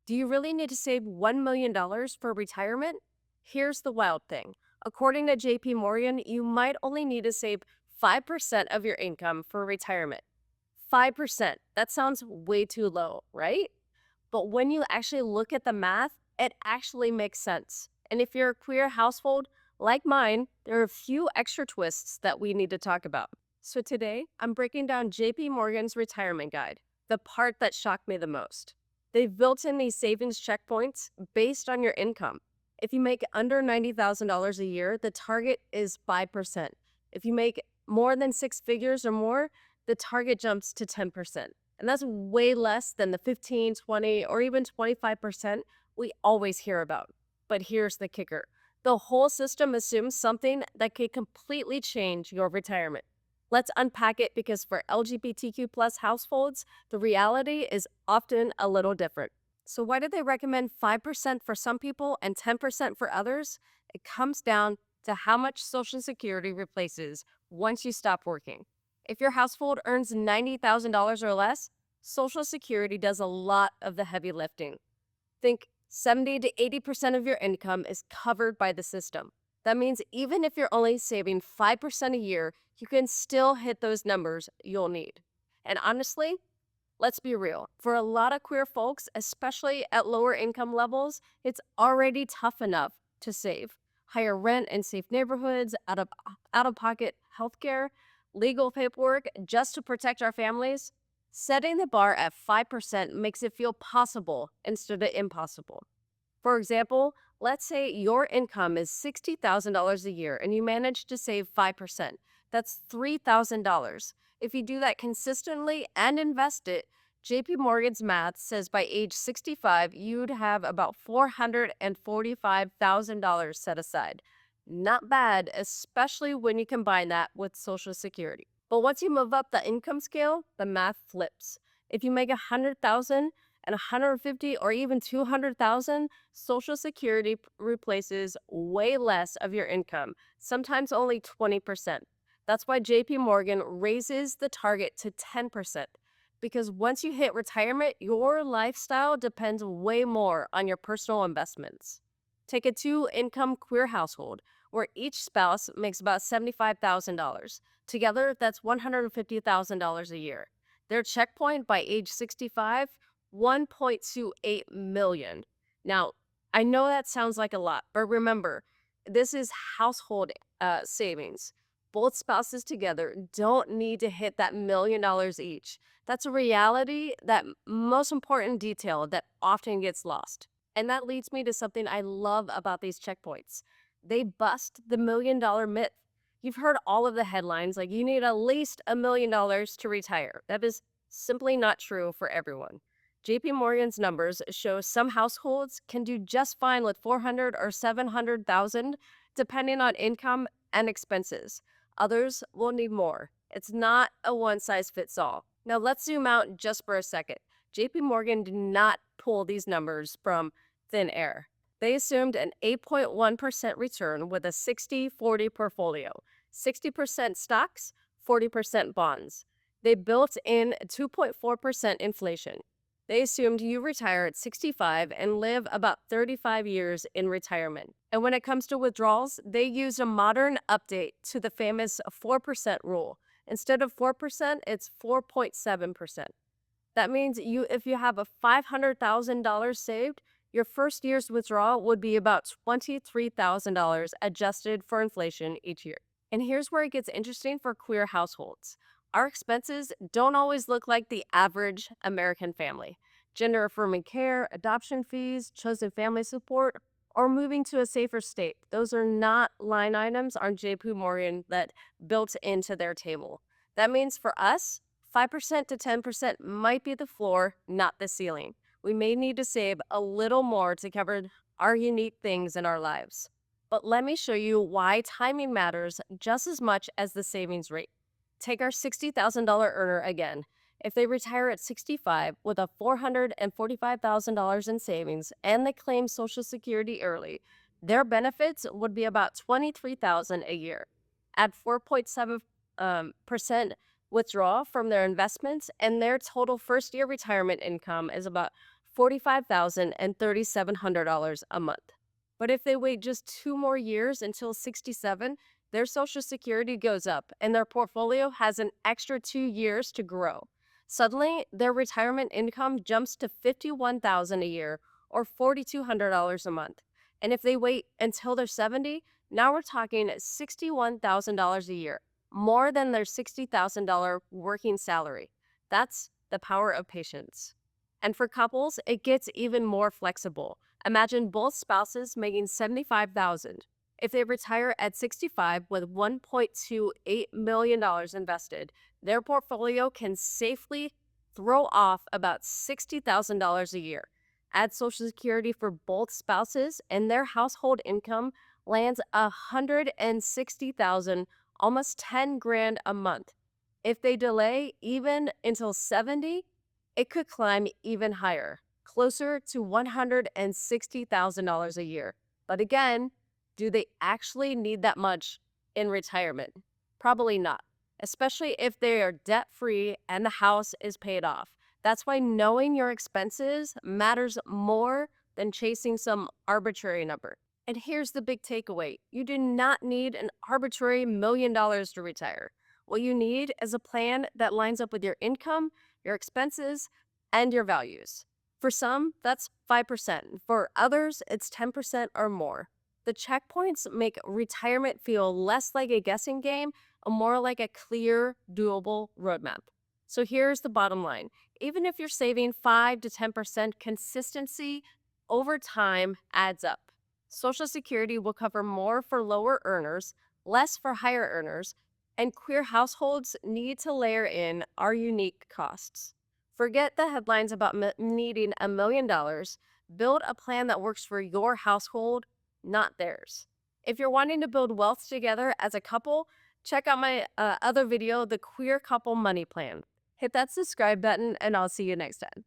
Do you really need to save $1 million dollars for retirement? Here's the wild thing. According to JP Morgan, you might only need to save 5% of your income for retirement. 5%. That sounds way too low, right? But when you actually look at the math, it actually makes sense. And if you're a queer household like mine, there are a few extra twists that we need to talk about. So today, I'm breaking down JP Morgan's retirement guide, the part that shocked me the most. They've built in these savings checkpoints based on your income. If you make under $90,000 a year, the target is 5%. If you make more than six figures or more, the target jumps to 10%. And that's way less than the 15, 20, or even 25% we always hear about. But here's the kicker. The whole system assumes something that could completely change your retirement. Let's unpack it because for LGBTQ plus households, the reality is often a little different. So why do they recommend 5% for some people and 10% for others? It comes down to how much Social Security replaces once you stop working. If your household earns $90,000 or less, Social Security does a lot of the heavy lifting. Think 70 to 80% of your income is covered by the system. That means even if you're only saving 5% a year, you can still hit those numbers you'll need. And honestly, let's be real. For a lot of queer folks, especially at lower income levels, it's already tough enough to save. Higher rent in safe neighborhoods, out of pocket healthcare, legal paperwork just to protect our families. Setting the bar at 5% makes it feel possible instead of impossible. For example, let's say your income is $60,000 a year and you manage to save 5%. That's $3,000. If you do that consistently and invest it, JP Morgan's math says by age 65, you'd have about $445,000 set aside. Not bad, especially when you combine that with Social Security. But once you move up the income scale, the math flips. If you make 100,000 and 150 or even 200,000, Social Security replaces way less of your income, sometimes only 20%. That's why JP Morgan raises the target to 10%. Because once you hit retirement, your lifestyle depends way more on your personal investments. Take a two-income queer household where each spouse makes about $75,000. Together, that's $150,000 a year. Their checkpoint by age 65, 1.28 million. Now, I know that sounds like a lot, but remember, this is household savings. Both spouses together don't need to hit that $1 million each. That's a reality, that most important detail that often gets lost. And that leads me to something I love about these checkpoints. They bust the $1 million myth. You've heard all of the headlines like you need at least $1 million to retire. That is simply not true for everyone. JP Morgan's numbers show some households can do just fine with 400 or 700,000 depending on income and expenses. Others will need more. It's not a one size fits all. Now let's zoom out just for a second. JP Morgan did not pull these numbers from thin air. They assumed an 8.1% return with a 60-40 portfolio, 60% stocks, 40% bonds. They built in 2.4% inflation. They assumed you retire at 65 and live about 35 years in retirement. And when it comes to withdrawals, they used a modern update to the famous 4% rule. Instead of 4%, it's 4.7%. That means if you have a $500,000 saved, your first year's withdrawal would be about $23,000 adjusted for inflation each year. And here's where it gets interesting for queer households. Our expenses don't always look like the average American family. Gender affirming care, adoption fees, chosen family support, or moving to a safer state. Those are not line items on JP Morgan that built into their table. That means for us, 5% to 10% might be the floor, not the ceiling. We may need to save a little more to cover our unique things in our lives. But let me show you why timing matters just as much as the savings rate. Take our $60,000 earner again. If they retire at 65 with a $445,000 in savings and they claim Social Security early, their benefits would be about $23,000 a year. Add 4.7% withdraw from their investments, and their total first year retirement income is about $45,000 and $3,700 a month. But if they wait just 2 more years until 67, their Social Security goes up and their portfolio has an extra 2 years to grow. Suddenly, their retirement income jumps to $51,000 a year or $4,200 a month. And if they wait until they're 70, now we're talking $61,000 a year, more than their $60,000 working salary. That's the power of patience. And for couples, it gets even more flexible. Imagine both spouses making $75,000. If they retire at 65 with $1.28 million invested, their portfolio can safely throw off about $60,000 a year. Add Social Security for both spouses, and their household income lands 160,000, almost 10 grand a month. If they delay even until 70, it could climb even higher, closer to $160,000 a year. But again, do they actually need that much in retirement? Probably not, especially if they are debt free and the house is paid off. That's why knowing your expenses matters more than chasing some arbitrary number. And here's the big takeaway: you do not need an arbitrary $1 million to retire. What you need is a plan that lines up with your income, your expenses, and your values. For some, that's 5%. For others, it's 10% or more. The checkpoints make retirement feel less like a guessing game and more like a clear, doable roadmap. So here's the bottom line: even if you're saving 5 to 10%, consistency over time adds up. Social Security will cover more for lower earners, less for higher earners, and queer households need to layer in our unique costs. Forget the headlines about needing $1 million. Build a plan that works for your household, not theirs. If you're wanting to build wealth together as a couple, check out my other video, The Queer Couple Money Plan. Hit that subscribe button, and I'll see you next time.